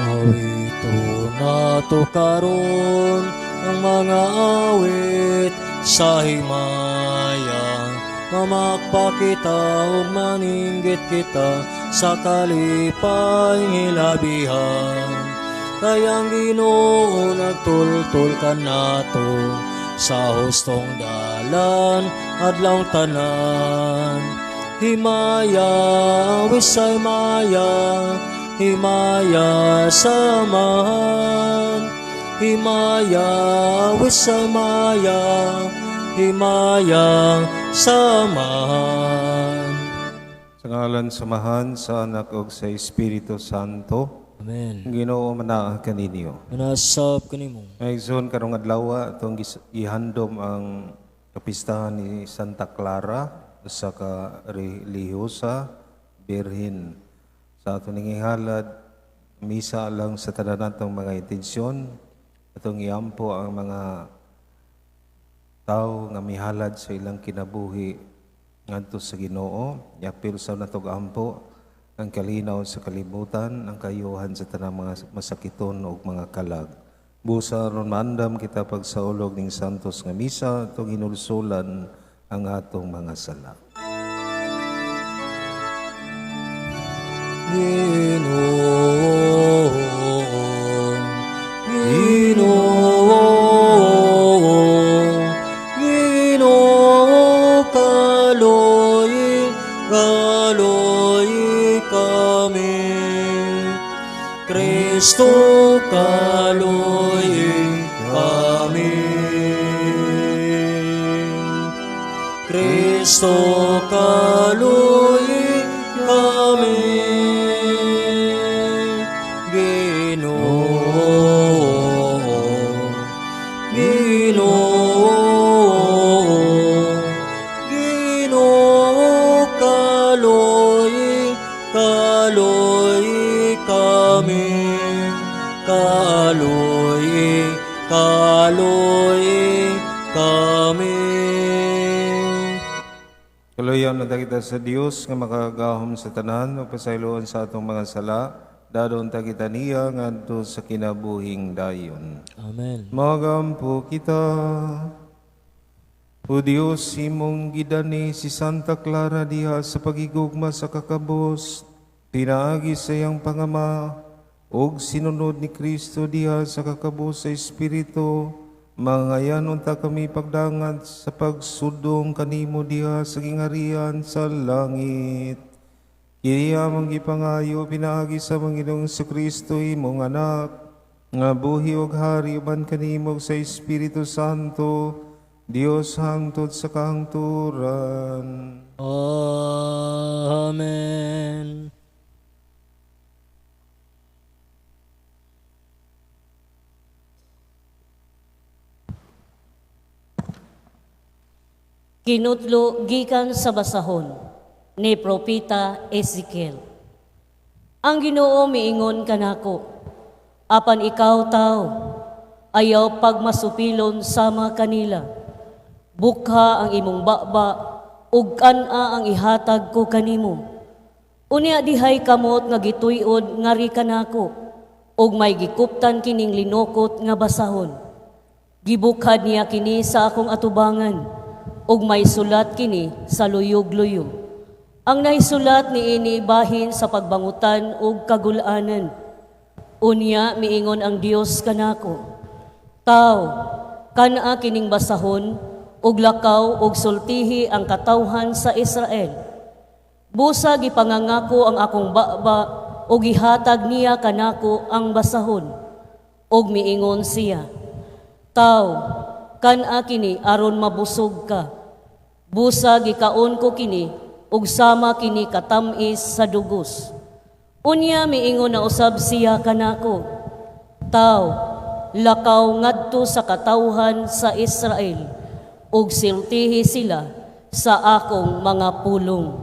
Awito na to karon ang mga awit sa himaya. Mamakpakita o maninggit kita sa kalipay hilabihan. Kayang Ginoo nagtultol ka nato sa hustong dalan adlaw tanan. Himaya wisay maya, himaya samahan. Himaya wisay maya, himaya samahan. Sa ngalan samahan sa anak ug sa Espiritu Santo. Amen. Ginoo manaa kaninyo. Manasap kanimo. Ngayon karong adlaw atong ihandom ang kapistahan ni Santa Clara sa ka-relihiyosa Birhen. Sa atong nangihalad misa lang sa tanan natong mga intensyon atong iampo ang mga tao nga mihalad sa ilang kinabuhi ngadto sa Ginoo. Yapil sa natong ampo ang kalinaw sa kalibutan, ang kayuhan sa tanang mga masakiton o mga kalag. Busa ron maandam kita pagsaulog ning santos nga misa atong hinulsulan ang atong mga sala. Ginoo, Ginoo, Ginoo, kaloy, kaloy kami. Kristo, kaloy kami. Kristo, kaloy kami. Kaloy kami. Kaloyan na kita sa Dios nga makagahom sa tanan o pasayloon sa atong mga sala. Dadon ta kita niya ngadto sa kinabuhing dayon. Amen. Magampo kita. O Dios, imong gidani si Santa Clara diha sa pagigugma sa kakabos. Pinaagi sa iyang pangama og sinunod ni Kristo diha sa kakabos sa Espiritu. Mangayan unta kami pagdangat sa pagsudong kanimo diha sa gingarian sa langit. Kiniya mong gipangayo pinaagi sa Panginoong Kristo imong anak, nga buhi og hari uban kanimo sa Espiritu Santo, Dios hangtod sa kahangturan. Amen. Kinutlo gikan sa basahon ni Propeta Ezekiel. Ang Ginoo miingon kanako, apan ikaw tao, ayaw pagmasupilon sama kanila. Bukha ang imong baba, ug kana ang ihatag ko kanimo. Unya dihay kamot nga gituy-od ngari kanako, ug may gikuptan kining linokot nga basahon. Gibukhad niya kini sa akong atubangan, ug may sulat kini sa luyog-luyog. Ang naisulat niini bahin sa pagbangutan ug kagulanan. Unya miingon ang Dios kanako, Tao, kana kining basahon ug lakaw ug sultihi ang katawhan sa Israel. Busa gipangangako ang akong baba ug gihatag niya kanako ang basahon. Ug miingon siya, Tao, kana kini aron mabusog ka. Busa gikaon ko kini ug sama kini katamis sa dugos. Unya miingon na usab siya kanako, Tao, lakaw ngadto sa katawhan sa Israel ug siltihi sila sa akong mga pulong.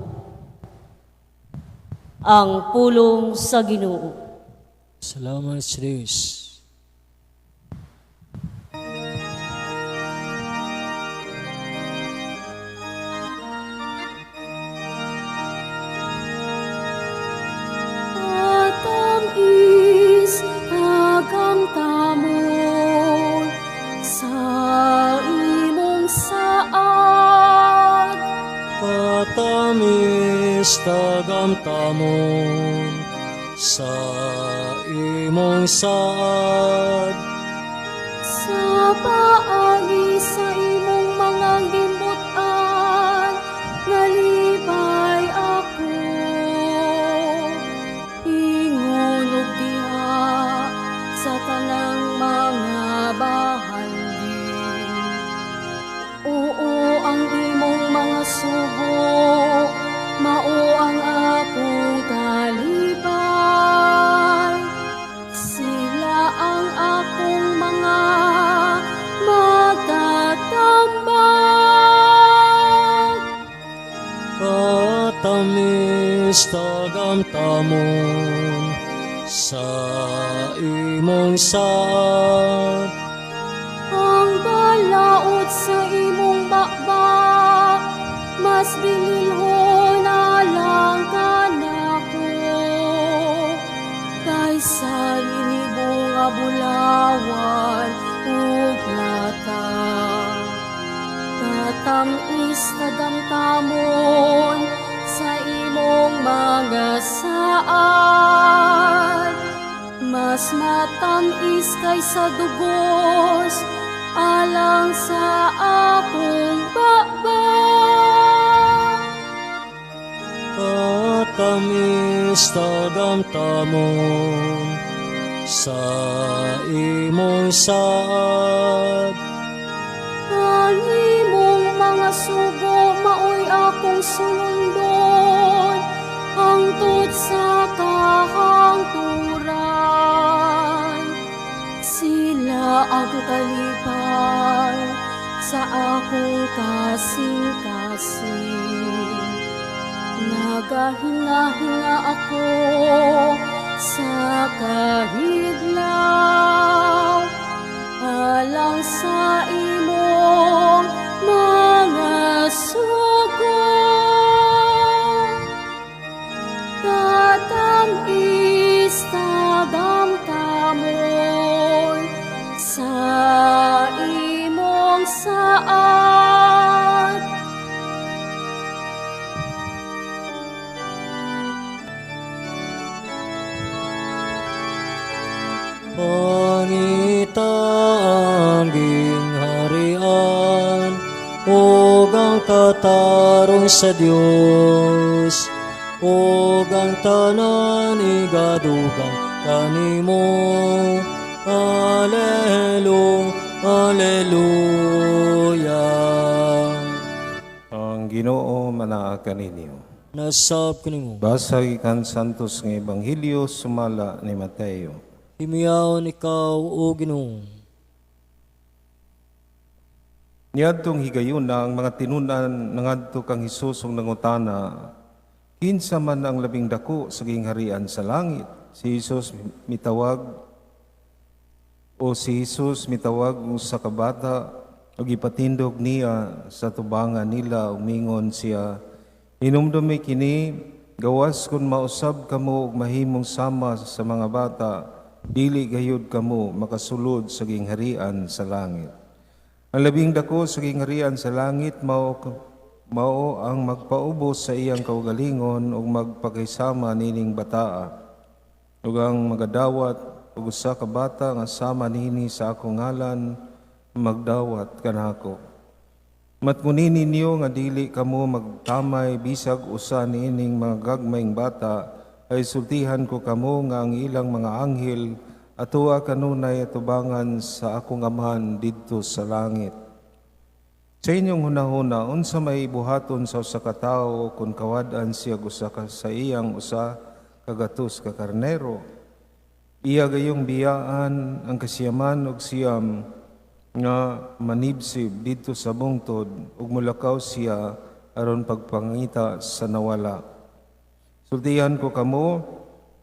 Ang pulong sa Ginoo. Salamat sa Diyos. Tamis tamis tagamtamon sa imong saad. Sa paagi sa imong mga gimutan, nalibay ako. Ingon ug diha sa tanang mga bahandin. Oo, ang imong mga sugo, mao ang akong kalibay. Sila ang akong mga magtatambag. Katamis tagamtamon sa imong saad. Ang balaod sa imong bakbak, mas binilhon na lang kanako. Kaysa linibong nga bulawan ug lata. Katamis tagamtamon sa imong mga saad. Mas matamis kaysa dugos alang sa akong bakbak. Katamis tagamtamon sa imong saad. Ang imong mga sugo maoy akong sulundon, hangtod sa kahangturan. Sila ang kalipay sa akong kasing-kasing. Nagahinga-hinga ako sa kahidlaw, alang sa imong mga sugo. Katamis tagamtamon sa imong saad. Pangita ang gingharian ug ang katarong sa Dios, ug ang tanan igadugang kanimo. Alleluia. Ang Ginoo manaa kaninyo. Nasab kanimo. Basa ikan santos nga ebanghelyo sumala ni Mateo. Himiyaon ikaw o Ginoo. Niadtong higayuna ang mga tinunan nangadto kang Hesus ug nangutana, kinsa man ang labing dako sa gingharian sa langit? Si Jesus mitawag sa kabata ug ipatindog niya sa tubangan nila ug mingon siya, hinumdumi kini, gawas kun mausab kamo ug mahimong sama sa mga bata, dili gayud kamo makasulod sa gingharian sa langit. Ang labing dako sa gingharian sa langit mao ang magpaubos sa iyang kaugalingon ug magpakisama nining bataa. Ug ang magadawat ug usa ka bata nga sama nini sa akong ngalan magdawat kanako. Matngunin ninyo nga dili kamo magtamay bisag usa niining mga gagmayng bata, ay sultihan ko kamo nga ang ilang mga anghel atoa kanunay atubangan sa akong amahan didto sa langit. Sa inyong hunahuna, unsa may buhaton sa usa ka tawo kung kawad-an siya sa iyang usa kagatos ka karnero? Iya gayong biyaan ang kasiyaman ug siyam nga manibsib didto sa bungtod ug mulakaw siya aron pagpangita sa nawala. Sultihan ko kamo,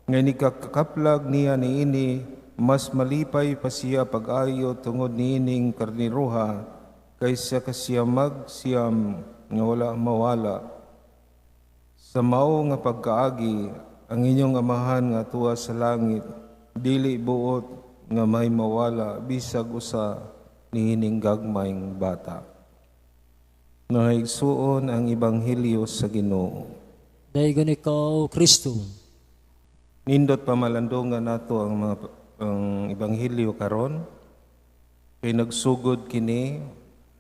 nga nikakaplag niya niini, mas malipay pa siya pag-ayo tungod niining karniruha, kaysa kasiyamag siyam nga wala mawala. Sa mao nga pagkaagi, ang inyong amahan nga tuwa sa langit, dili buot nga may mawala, bisag usa niining gagmayng bata. Naigsuon ang Ebanghelyo sa Ginoo. Daigon ikaw, Kristo. Nindot pamalandungan nato ang Ebanghelyo karon kay nagsugod kini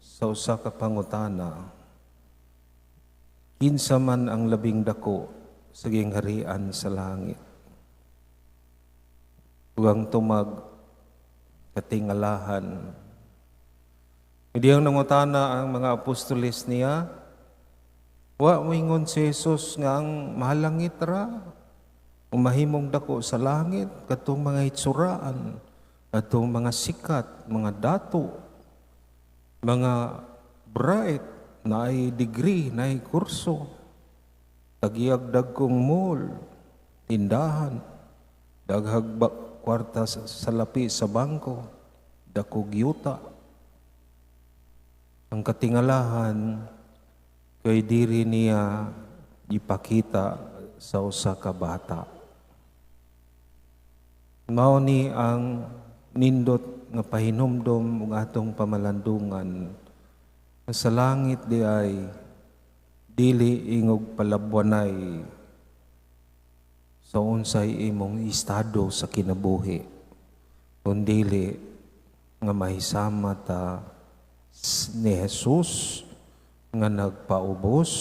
sa usa ka pangutana. Kinsa man ang labing dako sa gingharian sa langit? Ug ang tumag katingalahan. Hindi ang nangutana ang mga apostoles niya, wa moingon si Jesus nga ang mahalangit ra, umahimong dako sa langit, katong mga itsuraan, katong mga sikat, mga dato, mga bright, na ay degree, na ay kurso, tagiyagdag kong mall, tindahan, daghag kwarta sa lapi sa bangko, dakog yuta. Ang katingalahan kay diri niya ipakita sa usa ka bata. Mao ni ang nindot nga pahinumdom ug atong pamalandungan sa langit di ay dili ingog palabwanay sa unsay imong estado sa kinabuhi, kundili nga mahisama ta ni Jesus nga nagpaubos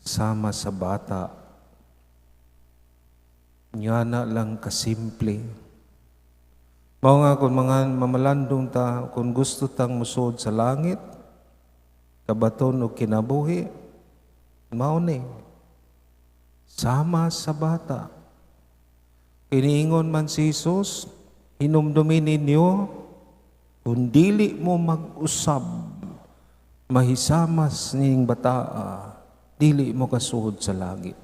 sama sa bata. Nyana lang kasimple. Mao nga kung mga mamalandong ta, kung gusto tang musod sa langit, kabaton o kinabuhi, mao ni sama sa bata. Iniingon man si Jesus, hinumdumin ninyo, kung dili mo mag-usab, mahisamas ning bataa, dili mo kasuod sa langit.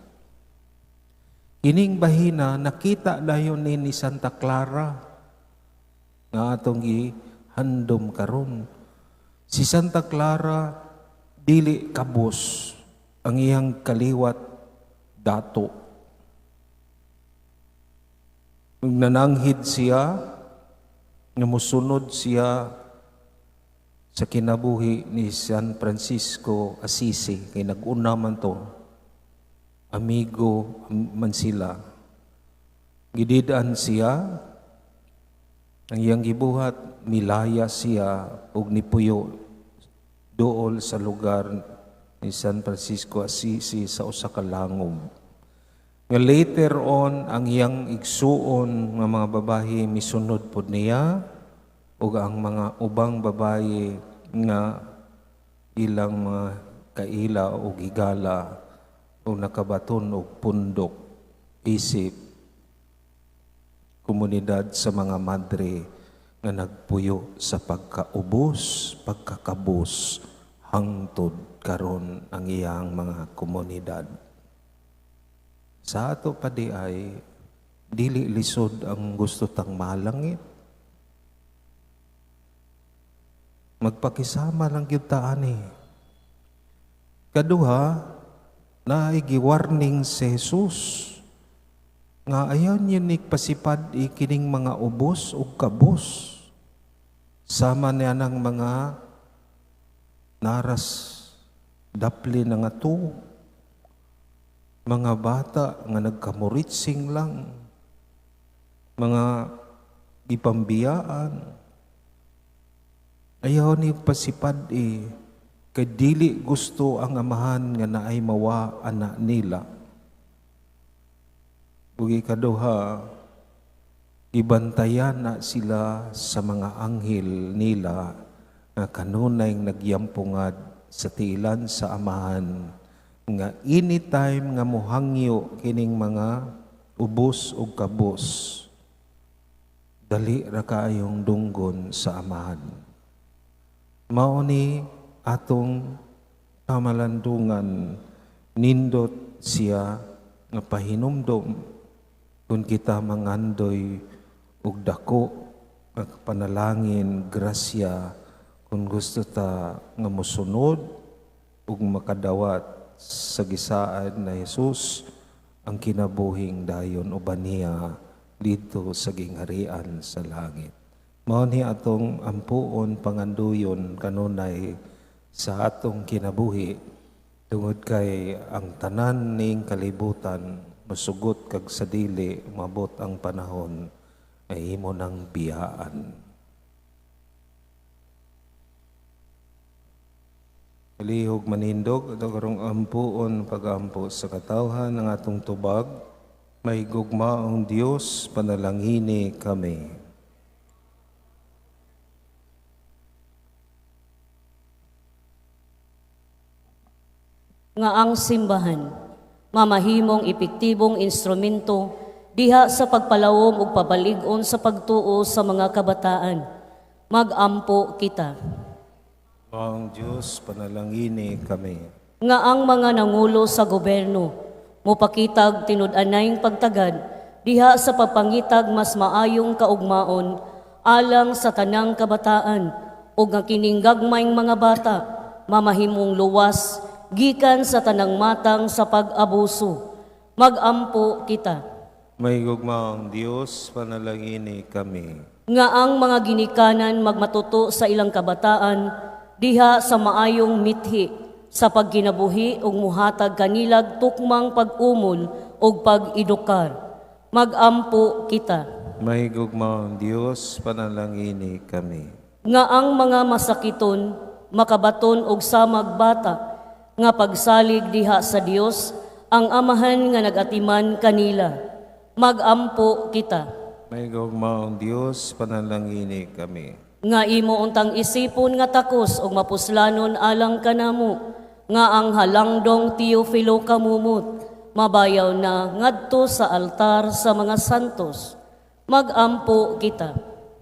Ining bahina, nakita dayon ni Santa Clara, nga atong ihandom karon. Si Santa Clara, dili kabos, ang iyang kaliwat dato. Nananghid siya, nga musunod siya sa kinabuhi ni San Francisco Assisi, kay nag-una man to, amigo man sila. Gididaan siya, ang iyang gibuhat, milaya siya ug nipuyo dool sa lugar ni San Francisco Assisi sa usa ka langom. Nga later on, ang iyang igsuon nga mga babayi misunod pod niya ug ang mga ubang babayi nga ilang mga kaila o gigala o nakabaton og pundok isip komunidad sa mga madre nga nagpuyo sa pagkaubos, pagkakabos hangtod karon ang iyang mga komunidad. Sa ato pa di ay dili lisod ang gusto tang malangit. Magpakisama lang gyud ta ani. Kaduha, naigiwarning si Jesus nga ayaw niya pasipad ikining mga ubos o kabos. Sama niya ng mga naras dapli na nga to. Mga bata nga nagkamuritsing lang, mga ipambiyaan. Ayaw ni pasipad kay dili gusto ang amahan nga naay mawa anak nila. Ug ikaduha, ibantayan na sila sa mga anghel nila nga kanunay nagyampungad sa tiilan sa amahan nga anytime nga mohangyo kining mga ubos ug kabos, dali ra kaayong dunggon sa amahan. Mao ni atong pamalandungan, nindot siya nga pahinumdom kung kita mangandoy ug dako nga panalangin, grasya, kung gusto ta nga mosunod ug makadawat sa gisaad na Jesus ang kinabuhing dayon uban niya dito sa gingharian sa langit. Mao ni atong ampuon panganduyon kanunay sa atong kinabuhi tungod kay ang tanan ning kalibutan masugot kag sa dili umabot ang panahon ay imo nang biyaan. Kalihog manindog at karong ampuon pag-ampo sa katawhan ng atong tubag, may gugmaong Diyos, panalangini kami. Nga ang simbahan, mamahimong epektibong instrumento diha sa pagpalawom ug pabalig-on sa pagtuo sa mga kabataan. Mag-ampo kita. Ang Diyos, panalangini kami. Nga ang mga nangulo sa gobyerno, mupakitag tinud-anayng pagtagad diha sa papangitag mas maayong kaugmaon alang sa tanang kabataan ug nga kining gagmayng mga bata mamahimong luwas gikan sa tanang matang sa pag-abuso. Mag-ampo kita. May gugmaong Diyos, panalangini kami. Nga ang mga ginikanan magmatuto sa ilang kabataan diha sa maayong mithi sa pagkinabuhi ug muhatag kanilag tukmang pag-umol ug pag-edukar. Mag-ampo kita. May gugmaong Diyos, panalangini kami. Nga ang mga masakiton makabaton og samag bata nga pagsalig diha sa Dios ang amahan nga nagatiman kanila. Mag-ampo kita. May gugmaong Diyos, panalangini kami. Nga imo untang isipon nga takos og mapuslanon alang kanamo nga ang halangdong Teofilo kamumot mabayaw na ngadto sa altar sa mga santos. Mag-ampo kita.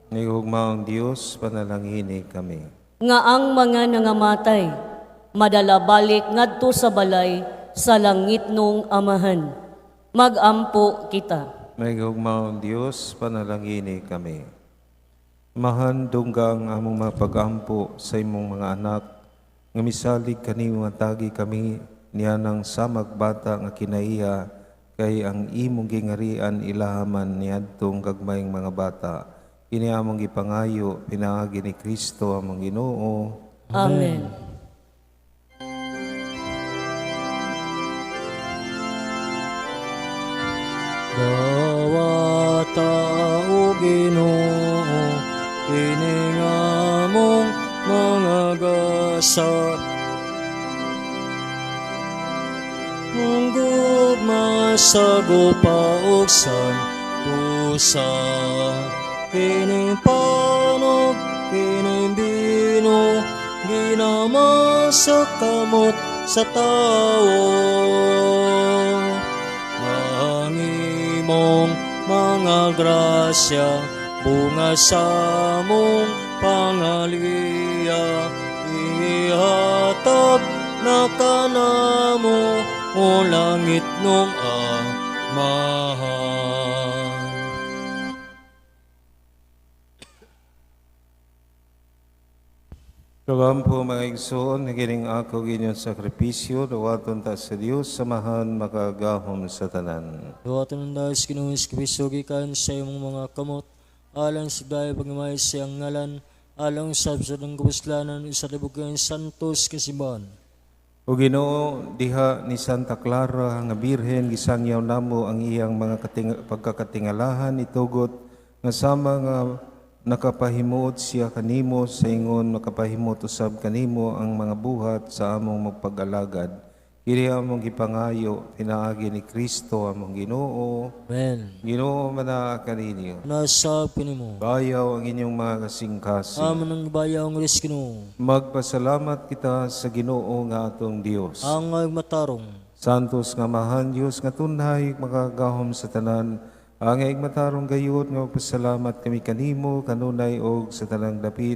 May gugmaong Diyos, panalangini kami. Nga ang mga nangamatay madala balik ngadto sa balay sa langitnong amahan. Mag-ampo kita. May gugmaong Diyos, panalangini kami. Mahandunggang among mga pag-ampo sa imong mga anak, nga misalig kanimo matagi kami niya ng samag bata nga kinaiya, kay ang imong gingarian ilahaman niadtong gagmayng mga bata. Kini among gipangayo, pinaagi ni Kristo among Ginoo. Amen. Dawata o Ginoo, iningamong mga gasa. Munggod masagupa og santusa, kining panog, kining bino, ginama sa kamot sa tao. Mong mga grasya, bunga sa mong pangaliya, ihatag na kanamo o langit nung amahan. Kagampo mga igsoon, nagining ako ginyon sakripisyo, dawaton ta sa Dios, samahan makagahom sa tanan. Duwatan ng dahil kinuhis kapiso gikan sa imong mga kamot, alang sa dahil pagmamay siyang ngalan, alang sa absad ng kapuslanan, isa libugan santos kasimbahan. O Ginoo, diha ni Santa Clara nga Birhen, gisangyaw namo ang iyang mga pagkakatingalahan itugot nga sama nga nakapahimuot siya kanimo sa ingon makapahimuot usab kanimo ang mga buhat sa among magpag-alagad. Kini among gipangayo pinaagi ni Kristo among Ginoo. Amen. Ginoo mana kaninyo. Nasa pinimo. Bayaw ang inyong mga kasingkasi. Aman ang bayaw ng riskino. Magpasalamat kita sa Ginoo nga atong Dios. Ang matarong. Santos nga mahan Dios nga tunay makagahom sa tanan. Ang matarong gayud nga magpasalamat kami kanimo kanunay og sa tanang dapit.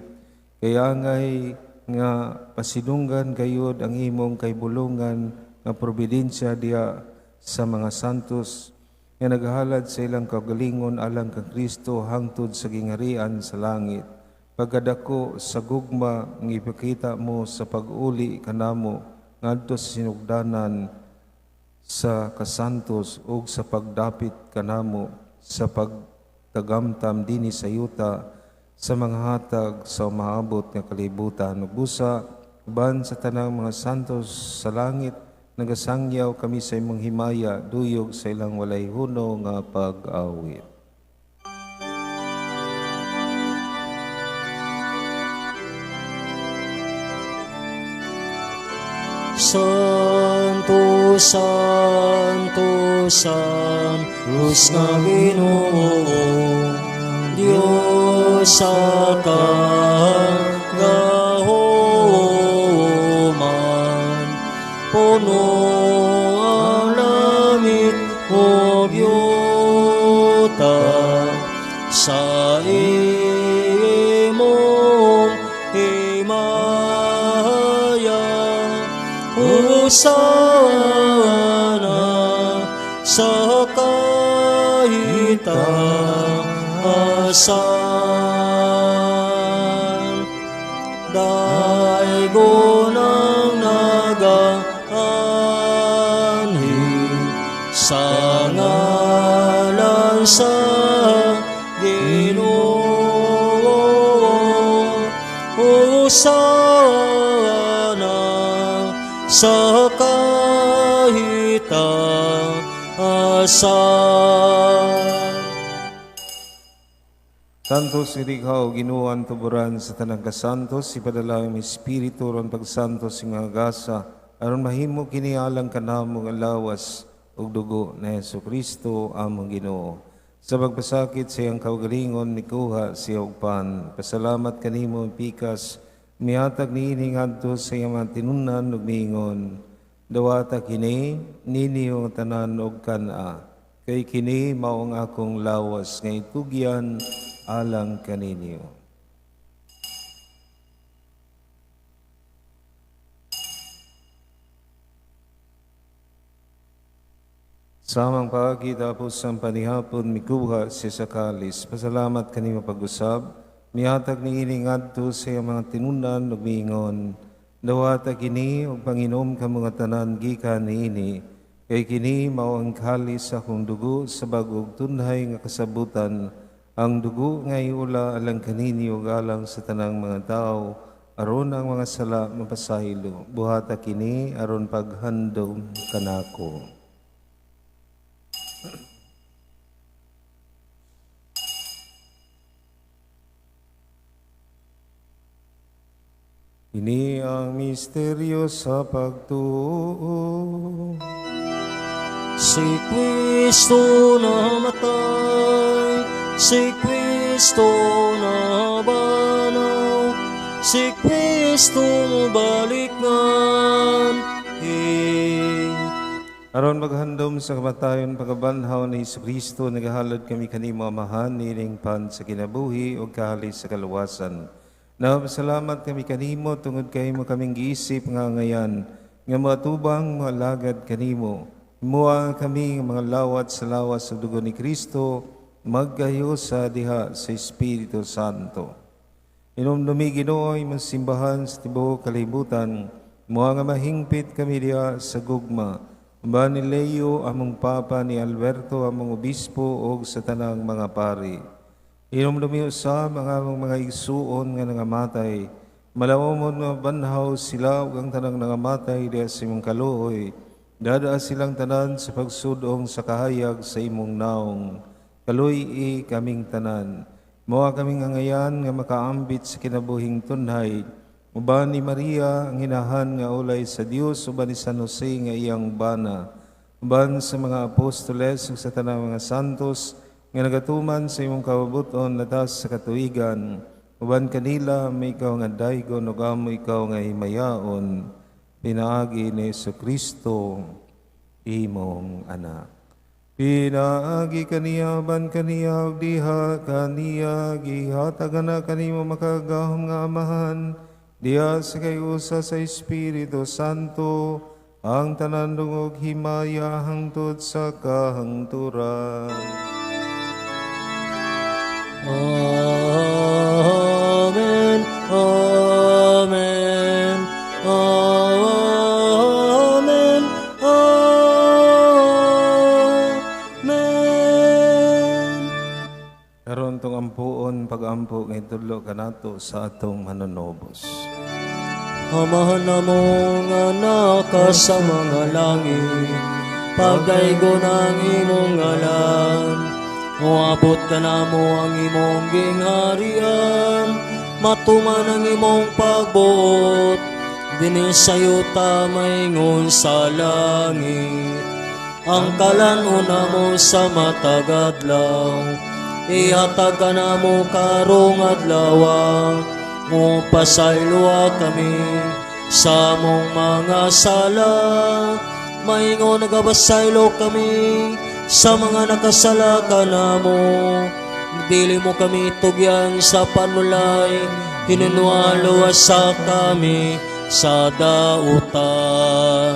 Kaya angay nga pasidunggan gayud ang imong kaybulungan nga probidensya diya sa mga santos nga naghalad sa ilang kagalingon alang kang Kristo hangtod sa gingarian sa langit. Pagkadako sa gugma ng ipakita mo sa pag-uli kanamo ngadto sa sinugdanan sa kasantos ug sa pagdapit kanamo sa pagtagamtam dinhi sa yuta sa mga hatag sa maabot nga kalibutan ug busa uban sa tanang mga santos sa langit, nagasangyaw kami sa imong himaya, duyog sa ilang walay huno nga pag-awit. Santo, Santo, Santos nga Ginoo, Diyos sa kagahuman, puno ang langit o yuta sa imong himaya. Hosana sa kahitaasan, daigo ng nag-aanhi sa ngalan sa Ginoo. Hosana sa kahitaasan. Santos irikaw, ginuan tuburan sa tanang kasantos, ipadala ang Espiritu ron pagsantos nga agasa, aron mahimo kinialang kanamo nga lawas ug dugo na Jesucristo among Ginoo. Sa pagpasakit sa iyang kaugalingon nikuha siya og pan. Pasalamat kanimo pikas, mihatag niini ngadto sa iyang mga tinunan ug miingon, dawata kini ninyo tanan og kana. Kay kini mao ang akong lawas nga itugyan alang kaninyo. Samang pagkita po sa panihapon mikuha siya sa kalis. Pasalamat kanimo pag-usab. Mihatag ni ini ngadto sa iyang mga tinunan ug miingon, dawata kini og panginom ka mga tanan gikan niini. Kay kini mao ang kalis sa akong dugo sa bagog tunhay nga kasabutan. Ang dugo nga iula alang kaninyo galang sa tanang mga tao, aron ang mga sala mapasahilo. Buhata kini aron paghandom kanako. Ini ang misteryo sa pagtuo. Si Kristo namatay, si Kristo nabanaw, si Kristo balikan. Aron maghandom sa kamatayon pagabanhaw ni Kristo, nagahalad kami kanimo amahan nining pan sa kinabuhi o kahali sa kaluwasan. Napasalamat kami kanimo tungod kay mo kaming giisip nga ngayan, nga matubang mga lagad kanimo. Mua kami mga lawat sa lawas sa dugo ni Kristo, maggayo sa diha sa Espiritu Santo. Inumdumi Ginoo imong simbahan sa tibuok kalibutan, mua nga mahingpit kami diha sa gugma. Ba ni Leo among Papa, ni Alberto among Obispo o sa tanang mga pari. Inumdumi usab ang among mga igsuon nga nangamatay, malawomon nga banhaw sila ug ang tanang nangamatay diha sa imong kaluoy. Dadaa silang tanan sa pagsudong sa kahayag sa imong naong. Kaluy kaming tanan. Moa kaming angayan nga makaambit sa kinabuhing tunhay. Uban ni Maria ang hinahan nga ulay sa Dios, uban ni San Jose nga iyang bana. Uban sa mga apostoles ug sa tanang mga santos nga nagatuman sa imong kawabuton latas sa katuigan. Uban kanila may ikaw nga daygon ug amo ikaw nga himayaon. Pinaagi ni Jesucristo, imong anak. Pinaagi kaniya, ban kaniya, ug diha kaniya, gihatagan na kanimo makagahom nga amahan, diha sa kayusa sa Espiritu Santo, ang tanan dungog himaya hangtod sa kahangturan. Amen, Amen, Amen, Amen. Karon tong ampuon, pag-ampo ng itulo kanato sa atong manunobos. Amahan na mong anak ka sa mga langit, pagdaigo ng imong ngalan. Muabot ka na mo ang imong gingharian, matuman ang imong pagbuot, dinhi sayo ta maingon sa langit. Ang kalan-una mo sa matag adlaw, ihatag ka na mo karong adlaw. Mupasayloa kami sa mong mga sala, maingon nagabasaylo kami sa mga nakasala ka na mo. Dili mo kami tugyan sa panulay, hinunualo sa kami sa dautan.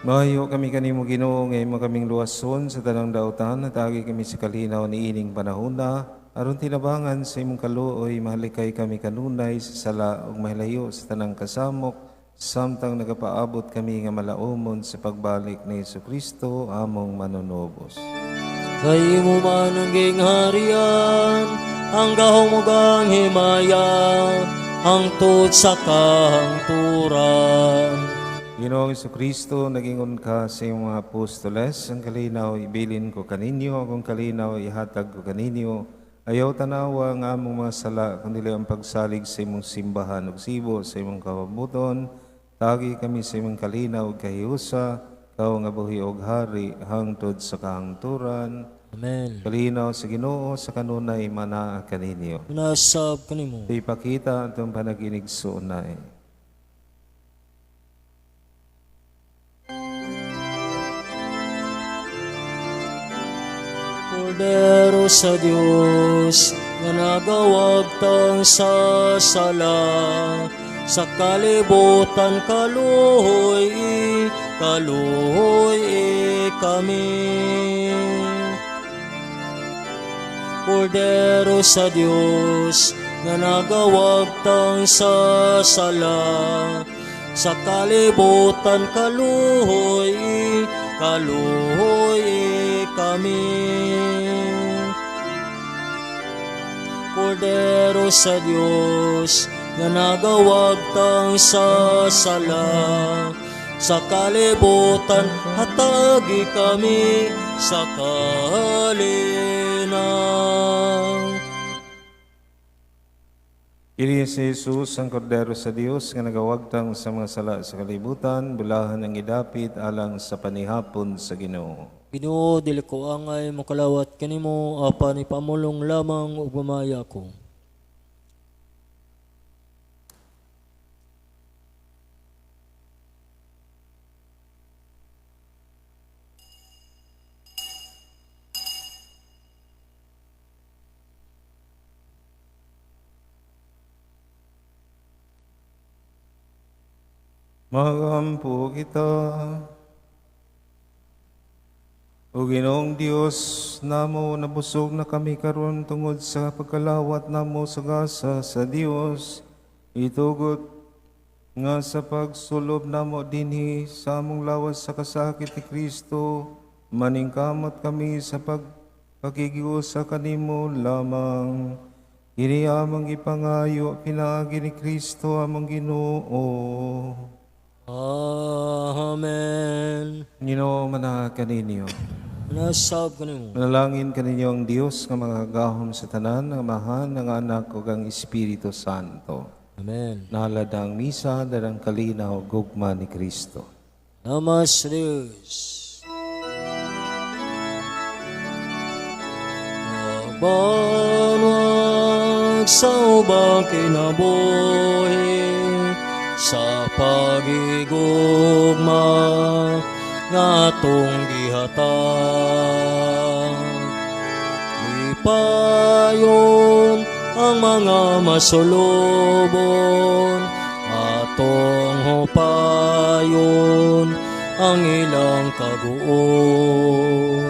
Mayo kami kanimo Ginoo, ngayon mo kaming luwason sa tanang dautan, at agi kami sa kalinaw ni ining panahona. Aron tinabangan sa imong kaluoy, mahalikay kami kanunay sa sala ug mahilayo sa tanang kasamok, samtang nagapaabot kami nga malaumon sa pagbalik ni Jesucristo among manunobos. Kay mo man ang gingharian, ang gahong mo gang himaya, ang tuod sa kahangturan. Ginoong Jesucristo, nagingon ka sa iyong mga apostoles, ang kalinaw ibilin ko kaninyo, akong kalinaw ihatag ko kaninyo. Ayaw tanawa ang among mga sala, kundi ang pagsalig sa imong simbahan ug sibo sa imong kawabuton. Tagi kami sa imong kalinaw ug kahiusa, kao nga buhi og hari hangtod sa kahangturan. Amen. Kalinaw sa Ginoo sa kanunay manaa kaninyo. Nasab kanimo. Ipakita atong panaginig sa unay. Kordero sa Dios, nga nagawag tang sa sala, sa kalibutan kaluhoy kami. Kordero sa Dios, nga nagawag tang sa sala, sa kalibutan kaluhoy kami. Kordero sa Dios, nga nagawag tang sa sala, sa kalibutan hatagi kami sa kalinang. Kini si Jesus ang Kordero sa Dios nga nagawagtang sa mga sala sa kalibutan, bulahan ang idapit alang sa panihapon sa Ginoo. Ginoo, dili ko angay makalawat kanimo, apan ipamulong lamang ug mamaya ko. Magampo kita, o Ginoong Dios, namo nabusog na kami karon tungod sa pagkalawat namo sa gasa sa Dios, itugot nga sa pagsulob namo dinhi sa among lawas sa kasakit ni Kristo, maningkamot kami sa pagpakigiusa kanimo lamang. Kini among ipangayo pinaagi ni Kristo among Ginoo. Amen. Ginoo manaag kaninyo. Nasab kanimo. Manalangin kaninyo ang Dios nga mga gahom sa tanan nga mahan ng anak ug ang Espiritu Santo. Amen. Nalad ang misa darang kalinaw gugma ni Kristo. Namas Deus. Mabanwag sa ubang kinabuhi, sa pagigugma nga atong gihatag. Ipayon ang mga masulubon, atong hupayon ang ilang kaguon.